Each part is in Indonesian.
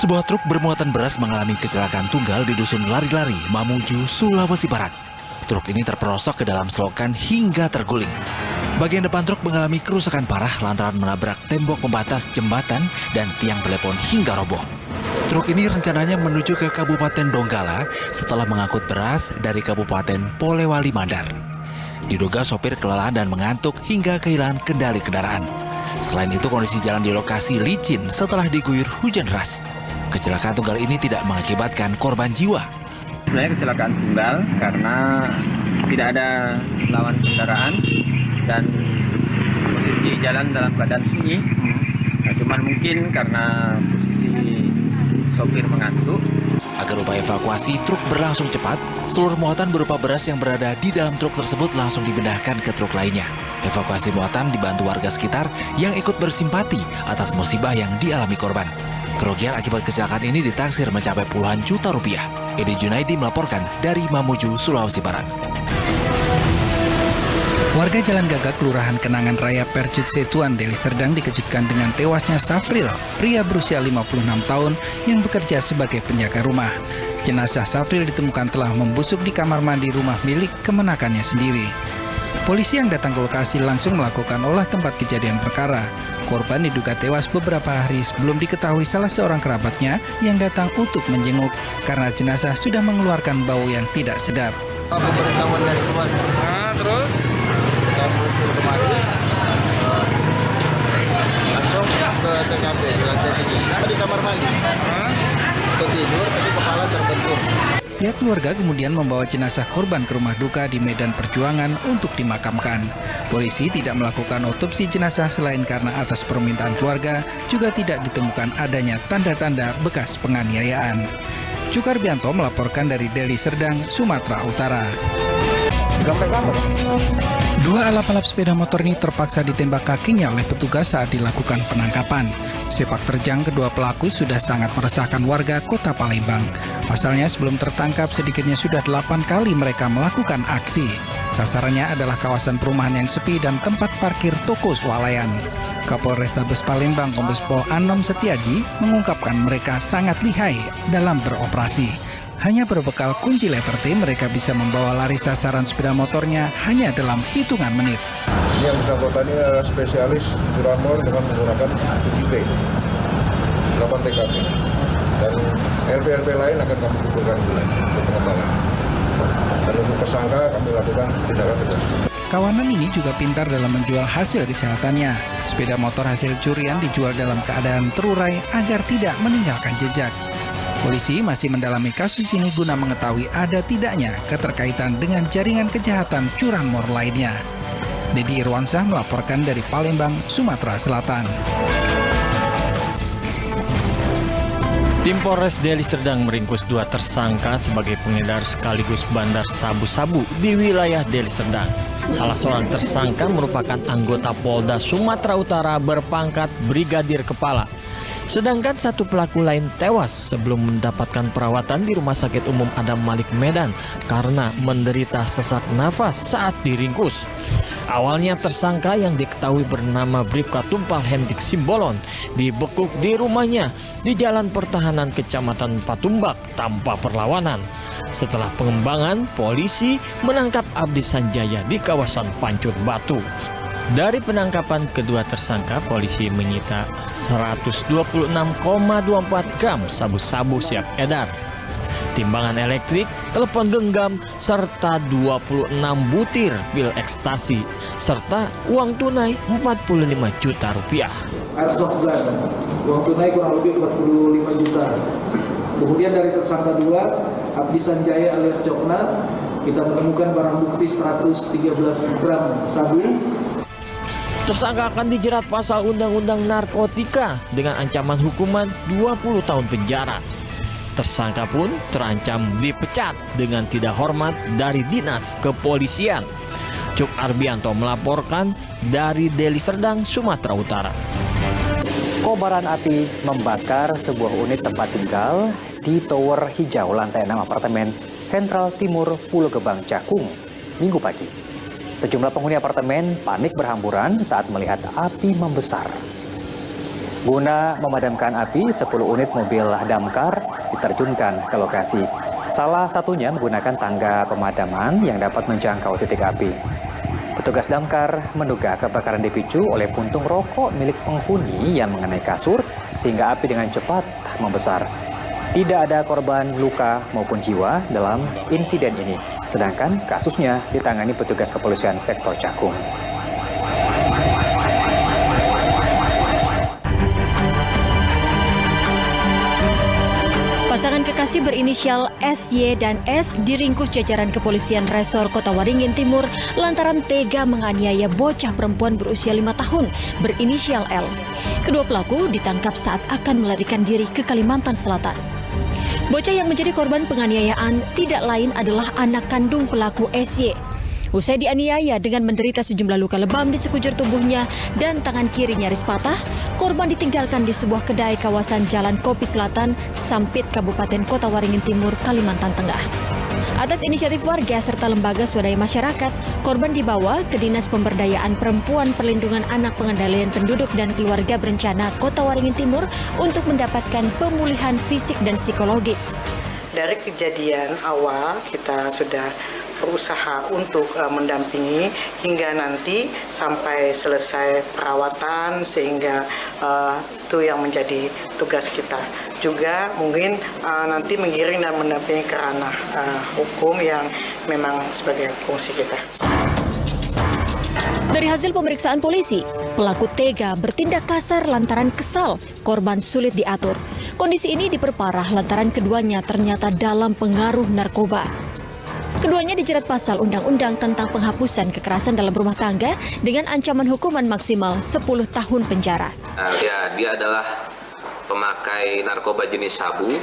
Sebuah truk bermuatan beras mengalami kecelakaan tunggal di Dusun Lari-Lari, Mamuju, Sulawesi Barat. Truk ini terperosok ke dalam selokan hingga terguling. Bagian depan truk mengalami kerusakan parah lantaran menabrak tembok pembatas jembatan dan tiang telepon hingga roboh. Truk ini rencananya menuju ke Kabupaten Donggala setelah mengangkut beras dari Kabupaten Polewali Mandar. Diduga sopir kelelahan dan mengantuk hingga kehilangan kendali kendaraan. Selain itu, kondisi jalan di lokasi licin setelah diguyur hujan deras. Kecelakaan tunggal ini tidak mengakibatkan korban jiwa. Sebenarnya kecelakaan tunggal karena tidak ada lawan kendaraan dan posisi jalan dalam keadaan sunyi. Nah, cuman mungkin karena posisi sopir mengantuk. Agar upaya evakuasi truk berlangsung cepat, seluruh muatan berupa beras yang berada di dalam truk tersebut langsung dipindahkan ke truk lainnya. Evakuasi muatan dibantu warga sekitar yang ikut bersimpati atas musibah yang dialami korban. Kerugian akibat kecelakaan ini ditaksir mencapai puluhan juta rupiah. Edi Junaidi melaporkan dari Mamuju, Sulawesi Barat. Warga Jalan Gagak, Kelurahan Kenangan Raya, Percut Setuan, Deli Serdang dikejutkan dengan tewasnya Safril, pria berusia 56 tahun yang bekerja sebagai penjaga rumah. Jenazah Safril ditemukan telah membusuk di kamar mandi rumah milik kemenakannya sendiri. Polisi yang datang ke lokasi langsung melakukan olah tempat kejadian perkara. Korban diduga tewas beberapa hari sebelum diketahui salah seorang kerabatnya yang datang untuk menjenguk karena jenazah sudah mengeluarkan bau yang tidak sedap. Pemberitahuan dari keluarga. Terus kita muncul kemari, langsung ke TKP di lantai tinggi. Di kamar mandi, tertidur tapi kepala terbentur. Pihak keluarga kemudian membawa jenazah korban ke rumah duka di Medan Perjuangan untuk dimakamkan. Polisi tidak melakukan otopsi jenazah selain karena atas permintaan keluarga juga tidak ditemukan adanya tanda-tanda bekas penganiayaan. Cukarbianto melaporkan dari Deli Serdang, Sumatera Utara. Dua alap-alap sepeda motor ini terpaksa ditembak kakinya oleh petugas saat dilakukan penangkapan. Sepak terjang kedua pelaku sudah sangat meresahkan warga Kota Palembang. Pasalnya sebelum tertangkap sedikitnya sudah 8 kali mereka melakukan aksi. Sasarannya adalah kawasan perumahan yang sepi dan tempat parkir toko swalayan. Kapolrestabes Palembang Kombes Pol Anom Setiaji mengungkapkan mereka sangat lihai dalam beroperasi. Hanya berbekal kunci letter T, mereka bisa membawa lari sasaran sepeda motornya hanya dalam hitungan menit. Yang bersangkutan ini adalah spesialis curanmor dengan menggunakan kunci T, 8 TKP. Dan LP-LP lain akan kami kumpulkan dulu untuk pengembangan. Dan untuk tersangka kami lakukan tindakan tegas. Kawanan ini juga pintar dalam menjual hasil kesehatannya. Sepeda motor hasil curian dijual dalam keadaan terurai agar tidak meninggalkan jejak. Polisi masih mendalami kasus ini guna mengetahui ada tidaknya keterkaitan dengan jaringan kejahatan curanmor lainnya. Dedi Irwansyah melaporkan dari Palembang, Sumatera Selatan. Tim Polres Deli Serdang meringkus 2 tersangka sebagai pengedar sekaligus bandar sabu-sabu di wilayah Deli Serdang. Salah seorang tersangka merupakan anggota Polda Sumatera Utara berpangkat Brigadir Kepala. Sedangkan satu pelaku lain tewas sebelum mendapatkan perawatan di Rumah Sakit Umum Adam Malik Medan karena menderita sesak nafas saat diringkus. Awalnya tersangka yang diketahui bernama Bribka Tumpal Hendrik Simbolon dibekuk di rumahnya di Jalan Pertahanan Kecamatan Patumbak tanpa perlawanan. Setelah pengembangan, polisi menangkap Abdi Sanjaya di kawasan Pancur Batu. Dari penangkapan kedua tersangka, polisi menyita 126,24 gram sabu-sabu siap edar, timbangan elektrik, telepon genggam, serta 26 butir pil ekstasi, serta uang tunai 45 juta rupiah. Airsoft gun, uang tunai kurang lebih 45 juta. Kemudian dari tersangka 2, Abdi Sanjaya alias Cokna, kita menemukan barang bukti 113 gram sabu. Tersangka akan dijerat pasal Undang-Undang Narkotika dengan ancaman hukuman 20 tahun penjara. Tersangka pun terancam dipecat dengan tidak hormat dari Dinas Kepolisian. Cuk Arbianto melaporkan dari Deli Serdang, Sumatera Utara. Kobaran api membakar sebuah unit tempat tinggal di Tower Hijau lantai 6 apartemen Sentral Timur Pulau Gebang, Cakung, Minggu pagi. Sejumlah penghuni apartemen panik berhamburan saat melihat api membesar. Guna memadamkan api, 10 unit mobil damkar diterjunkan ke lokasi. Salah satunya menggunakan tangga pemadaman yang dapat menjangkau titik api. Petugas damkar menduga kebakaran dipicu oleh puntung rokok milik penghuni yang mengenai kasur sehingga api dengan cepat membesar. Tidak ada korban luka maupun jiwa dalam insiden ini, sedangkan kasusnya ditangani petugas kepolisian sektor Cakung. Pasangan kekasih berinisial SY dan S diringkus jajaran kepolisian Resor Kota Waringin Timur lantaran tega menganiaya bocah perempuan berusia 5 tahun berinisial L. Kedua pelaku ditangkap saat akan melarikan diri ke Kalimantan Selatan. Bocah yang menjadi korban penganiayaan tidak lain adalah anak kandung pelaku SY. Usai dianiaya dengan menderita sejumlah luka lebam di sekujur tubuhnya dan tangan kiri nyaris patah, korban ditinggalkan di sebuah kedai kawasan Jalan Kopi Selatan, Sampit, Kabupaten Kota Waringin Timur, Kalimantan Tengah. Atas inisiatif warga serta lembaga swadaya masyarakat, korban dibawa ke Dinas Pemberdayaan Perempuan Perlindungan Anak Pengendalian Penduduk dan Keluarga Berencana Kota Waringin Timur untuk mendapatkan pemulihan fisik dan psikologis. Dari kejadian awal kita sudah berusaha untuk mendampingi hingga nanti sampai selesai perawatan sehingga itu yang menjadi tugas kita. Juga mungkin nanti menggiring dan mendampingi ke ranah hukum yang memang sebagai fungsi kita. Dari hasil pemeriksaan polisi, pelaku tega bertindak kasar lantaran kesal, korban sulit diatur. Kondisi ini diperparah lantaran keduanya ternyata dalam pengaruh narkoba. Keduanya dijerat pasal Undang-Undang tentang Penghapusan Kekerasan dalam Rumah Tangga dengan ancaman hukuman maksimal 10 tahun penjara. Dia adalah pemakai narkoba jenis sabu.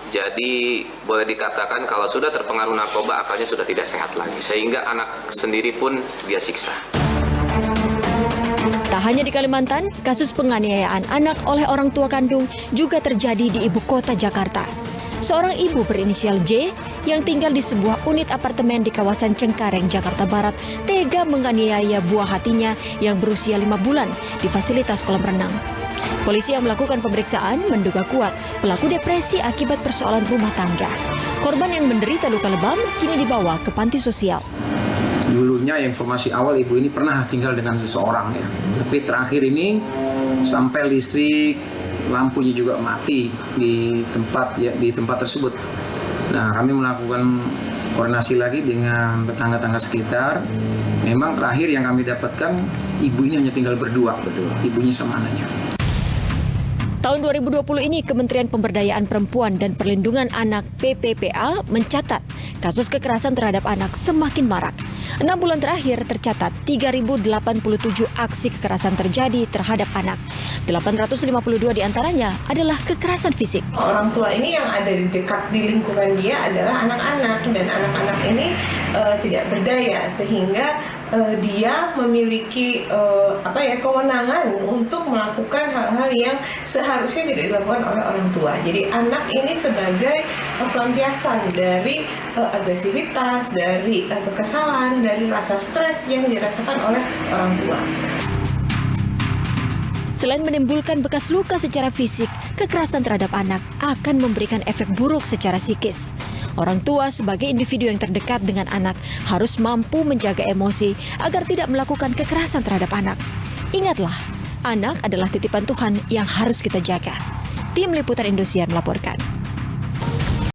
Jadi boleh dikatakan kalau sudah terpengaruh narkoba akalnya sudah tidak sehat lagi. Sehingga anak sendiri pun dia siksa. Tak hanya di Kalimantan, kasus penganiayaan anak oleh orang tua kandung juga terjadi di ibu kota Jakarta. Seorang ibu berinisial J yang tinggal di sebuah unit apartemen di kawasan Cengkareng, Jakarta Barat, tega menganiaya buah hatinya yang berusia 5 bulan di fasilitas kolam renang. Polisi yang melakukan pemeriksaan menduga kuat pelaku depresi akibat persoalan rumah tangga. Korban yang menderita luka lebam kini dibawa ke panti sosial. Dulunya informasi awal ibu ini pernah tinggal dengan seseorang ya. Tapi terakhir ini sampai listrik, lampunya juga mati di tempat tersebut. Nah, kami melakukan koordinasi lagi dengan tetangga-tetangga sekitar. Memang terakhir yang kami dapatkan ibu ini hanya tinggal berdua, ibunya sama anaknya. Tahun 2020 ini Kementerian Pemberdayaan Perempuan dan Perlindungan Anak PPPA mencatat kasus kekerasan terhadap anak semakin marak. 6 bulan terakhir tercatat 3.087 aksi kekerasan terjadi terhadap anak. 852 diantaranya adalah kekerasan fisik. Orang tua ini yang ada di dekat di lingkungan dia adalah anak-anak, dan anak-anak ini tidak berdaya sehingga dia memiliki kewenangan untuk melakukan hal-hal yang seharusnya tidak dilakukan oleh orang tua. Jadi anak ini sebagai pelampiasan dari agresivitas, dari kekesalan, dari rasa stres yang dirasakan oleh orang tua. Selain menimbulkan bekas luka secara fisik, kekerasan terhadap anak akan memberikan efek buruk secara psikis. Orang tua sebagai individu yang terdekat dengan anak harus mampu menjaga emosi agar tidak melakukan kekerasan terhadap anak. Ingatlah, anak adalah titipan Tuhan yang harus kita jaga. Tim Liputan Indosiar melaporkan.